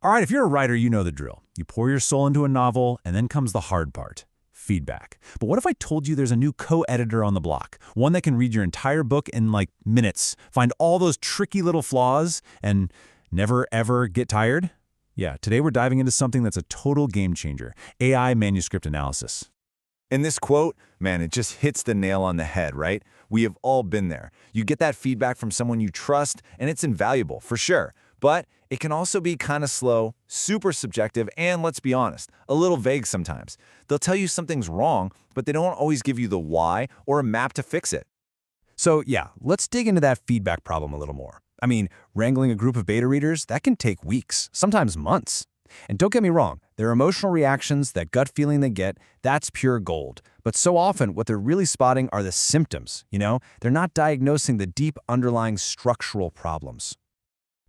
All right, if you're a writer, you know the drill. You pour your soul into a novel, and then comes the hard part, feedback. But what if I told you there's a new co-editor on the block, one that can read your entire book in like minutes, find all those tricky little flaws, and never ever get tired? Yeah, today we're diving into something that's a total game changer, AI manuscript analysis. In this quote, man, it just hits the nail on the head, right? We have all been there. You get that feedback from someone you trust, and it's invaluable, for sure. But it can also be kind of slow, super subjective, and let's be honest, a little vague sometimes. They'll tell you something's wrong, but they don't always give you the why or a map to fix it. So yeah, let's dig into that feedback problem a little more. I mean, wrangling a group of beta readers, that can take weeks, sometimes months. And don't get me wrong, their emotional reactions, that gut feeling they get, that's pure gold. But so often, what they're really spotting are the symptoms, They're not diagnosing the deep underlying structural problems.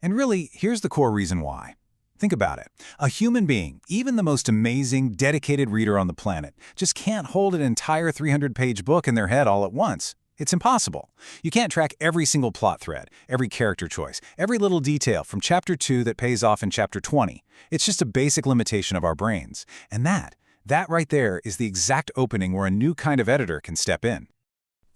And really, here's the core reason why. Think about it. A human being, even the most amazing, dedicated reader on the planet, just can't hold an entire 300-page book in their head all at once. It's impossible. You can't track every single plot thread, every character choice, every little detail from Chapter 2 that pays off in Chapter 20. It's just a basic limitation of our brains. And that right there is the exact opening where a new kind of editor can step in.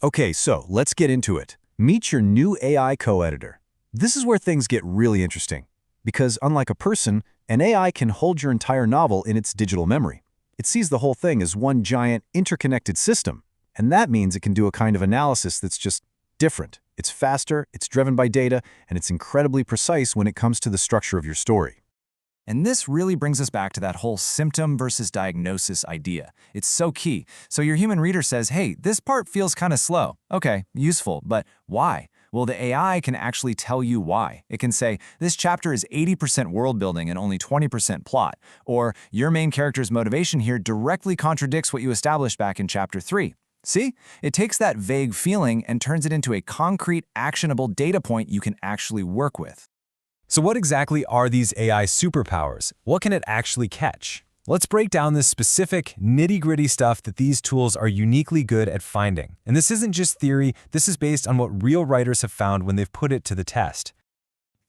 Okay, so let's get into it. Meet your new AI co-editor. This is where things get really interesting. Because unlike a person, an AI can hold your entire novel in its digital memory. It sees the whole thing as one giant, interconnected system. And that means it can do a kind of analysis that's just different. It's faster, it's driven by data, and it's incredibly precise when it comes to the structure of your story. And this really brings us back to that whole symptom versus diagnosis idea. It's so key. So your human reader says, hey, this part feels kind of slow. Okay, useful, but why? Well, the AI can actually tell you why. It can say, this chapter is 80% world building and only 20% plot. Or, your main character's motivation here directly contradicts what you established back in Chapter 3. See? It takes that vague feeling and turns it into a concrete, actionable data point you can actually work with. So what exactly are these AI superpowers? What can it actually catch? Let's break down this specific, nitty-gritty stuff that these tools are uniquely good at finding. And this isn't just theory, this is based on what real writers have found when they've put it to the test.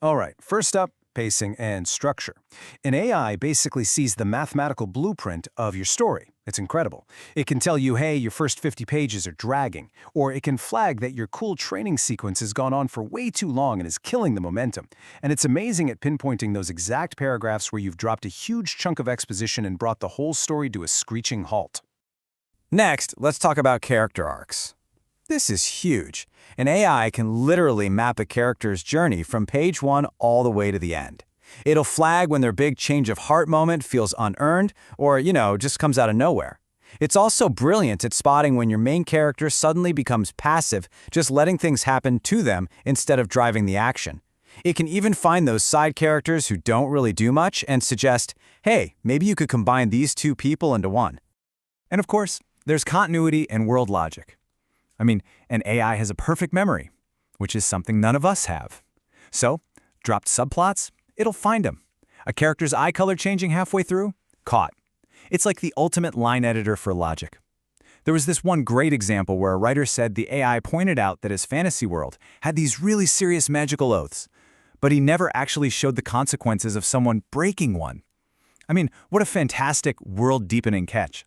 All right, first up, pacing and structure. An AI basically sees the mathematical blueprint of your story. It's incredible. It can tell you, hey, your first 50 pages are dragging, or it can flag that your cool training sequence has gone on for way too long and is killing the momentum. And it's amazing at pinpointing those exact paragraphs where you've dropped a huge chunk of exposition and brought the whole story to a screeching halt. Next, let's talk about character arcs. This is huge. An AI can literally map a character's journey from page 1 all the way to the end. It'll flag when their big change of heart moment feels unearned or, just comes out of nowhere. It's also brilliant at spotting when your main character suddenly becomes passive, just letting things happen to them instead of driving the action. It can even find those side characters who don't really do much and suggest, hey, maybe you could combine these two people into one. And of course, there's continuity and world logic. I mean, an AI has a perfect memory, which is something none of us have. So, dropped subplots? It'll find them. A character's eye color changing halfway through? Caught. It's like the ultimate line editor for logic. There was this one great example where a writer said the AI pointed out that his fantasy world had these really serious magical oaths, but he never actually showed the consequences of someone breaking one. I mean, what a fantastic world-deepening catch.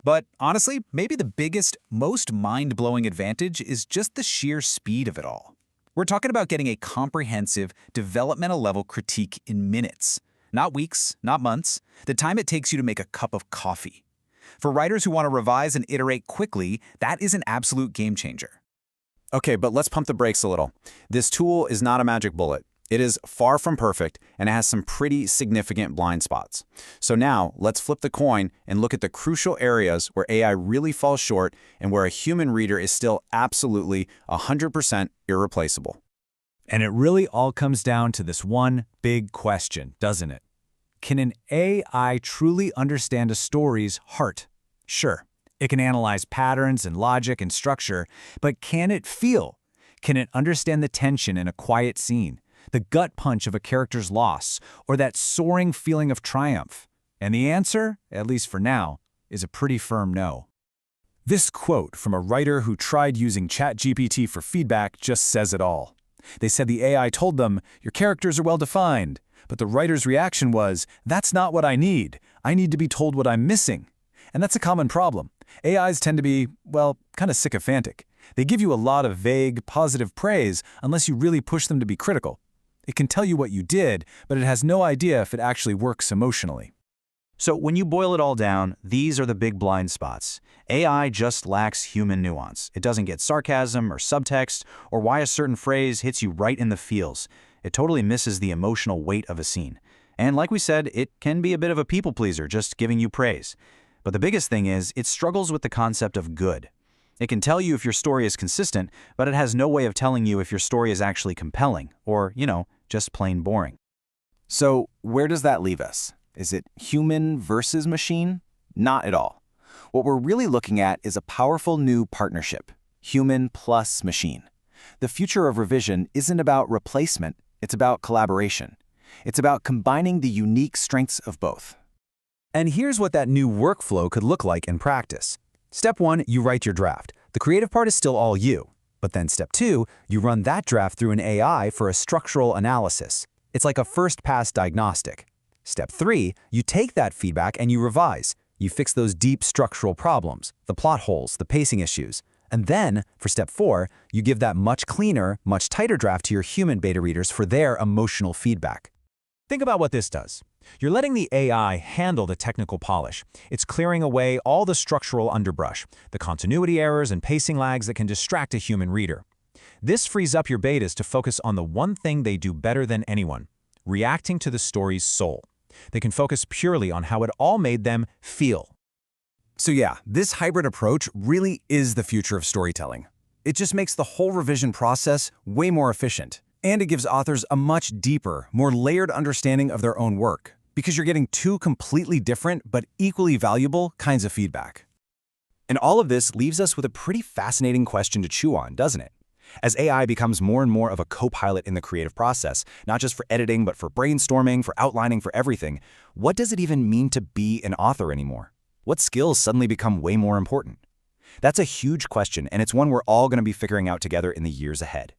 But honestly, maybe the biggest, most mind-blowing advantage is just the sheer speed of it all. We're talking about getting a comprehensive, developmental-level critique in minutes. Not weeks, not months, the time it takes you to make a cup of coffee. For writers who want to revise and iterate quickly, that is an absolute game changer. Okay, but let's pump the brakes a little. This tool is not a magic bullet. It is far from perfect and it has some pretty significant blind spots. So now, let's flip the coin and look at the crucial areas where AI really falls short and where a human reader is still absolutely 100% irreplaceable. And it really all comes down to this one big question, doesn't it? Can an AI truly understand a story's heart? Sure, it can analyze patterns and logic and structure, but can it feel? Can it understand the tension in a quiet scene, the gut punch of a character's loss, or that soaring feeling of triumph? And the answer, at least for now, is a pretty firm no. This quote from a writer who tried using ChatGPT for feedback just says it all. They said the AI told them, your characters are well-defined, But the writer's reaction was, "That's not what I need. I need to be told what I'm missing." And that's a common problem. AIs tend to be, well, kind of sycophantic. They give you a lot of vague, positive praise unless you really push them to be critical. It can tell you what you did, but it has no idea if it actually works emotionally. So when you boil it all down, these are the big blind spots. AI just lacks human nuance. It doesn't get sarcasm or subtext or why a certain phrase hits you right in the feels. It totally misses the emotional weight of a scene. And like we said, it can be a bit of a people pleaser, just giving you praise. But the biggest thing is, it struggles with the concept of good. It can tell you if your story is consistent, but it has no way of telling you if your story is actually compelling or, just plain boring. So where does that leave us? Is it human versus machine? Not at all. What we're really looking at is a powerful new partnership, human plus machine. The future of revision isn't about replacement, it's about collaboration. It's about combining the unique strengths of both. And here's what that new workflow could look like in practice. Step 1, you write your draft. The creative part is still all you. But then step 2, you run that draft through an AI for a structural analysis. It's like a first-pass diagnostic. Step 3, you take that feedback and you revise. You fix those deep structural problems, the plot holes, the pacing issues. And then, for step 4, you give that much cleaner, much tighter draft to your human beta readers for their emotional feedback. Think about what this does. You're letting the AI handle the technical polish. It's clearing away all the structural underbrush, the continuity errors and pacing lags that can distract a human reader. This frees up your betas to focus on the one thing they do better than anyone, reacting to the story's soul. They can focus purely on how it all made them feel. So yeah, this hybrid approach really is the future of storytelling. It just makes the whole revision process way more efficient. And it gives authors a much deeper, more layered understanding of their own work, because you're getting two completely different but equally valuable kinds of feedback. And all of this leaves us with a pretty fascinating question to chew on, doesn't it? As AI becomes more and more of a co-pilot in the creative process, not just for editing, but for brainstorming, for outlining, for everything, what does it even mean to be an author anymore? What skills suddenly become way more important? That's a huge question, and it's one we're all going to be figuring out together in the years ahead.